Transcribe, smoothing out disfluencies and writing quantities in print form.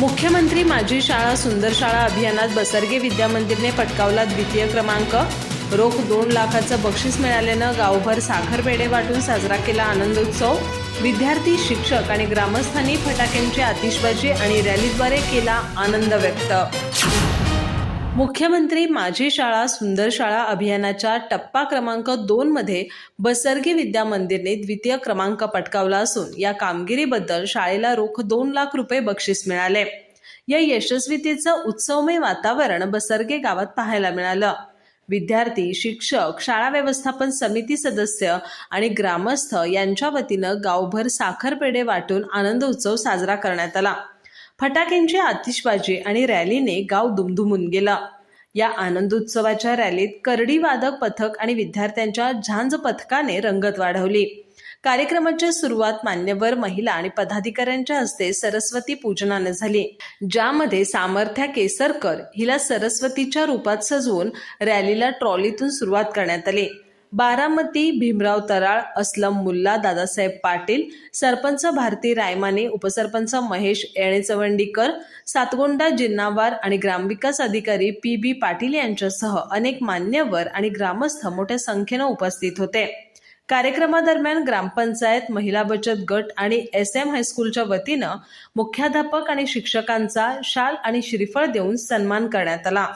मुख्यमंत्री माझी शाळा सुंदर शाळा अभियानात बसरगे विद्या मंदिरने पटकावला द्वितीय क्रमांक। रोख 2 लाखाचं बक्षीस मिळाल्यानं गावभर साखर पेढे वाटून साजरा केला आनंद उत्सव। विद्यार्थी, शिक्षक आणि ग्रामस्थांनी फटाक्यांची आतिषबाजी आणि रॅलीद्वारे केला आनंद व्यक्त। मुख्यमंत्री माझी शाळा सुंदर शाळा अभियानाच्या टप्पा क्रमांक 2 मध्ये बसरगे विद्या मंदिरने द्वितीय क्रमांक पटकावला असून या कामगिरीबद्दल शाळेला रोख 2 लाख रुपये बक्षीस मिळाले। या यशस्वीतेचं उत्सवमय वातावरण बसरगे गावात पाहायला मिळालं। विद्यार्थी, शिक्षक, शाळा व्यवस्थापन समिती सदस्य आणि ग्रामस्थ यांच्या वतीनं गावभर साखर पेढे वाटून आनंद उत्सव साजरा करण्यात आला। फटाक्यांची आतिषबाजी आणि रॅलीने गाव दुमदुमून गेलं। या आनंदोत्सवाच्या रॅलीत करडी वादक पथक आणि विद्यार्थ्यांच्या झांज पथकाने रंगत वाढवली। कार्यक्रमाची सुरुवात मान्यवर महिला आणि पदाधिकाऱ्यांच्या हस्ते सरस्वती पूजनाने झाली, ज्यामध्ये सामर्थ्या केसरकर हिला सरस्वतीच्या रूपात सजवून रॅलीला ट्रॉलीतून सुरुवात करण्यात आली। बारामती भीमराव तराळ, असलम मुल्ला, दादासाहेब पाटील, सरपंच भारती रायमाने, उपसरपंच महेश येणेचवंडीकर, सातगोंडा जिन्नावार आणि ग्रामविकास अधिकारी PB पाटील यांच्यासह अनेक मान्यवर आणि ग्रामस्थ मोठ्या संख्येने उपस्थित होते। कार्यक्रमादरम्यान ग्रामपंचायत, महिला बचत गट आणि SM हायस्कूलच्या वतीनं मुख्याध्यापक आणि शिक्षकांचा शाल आणि श्रीफळ देऊन सन्मान करण्यात आला।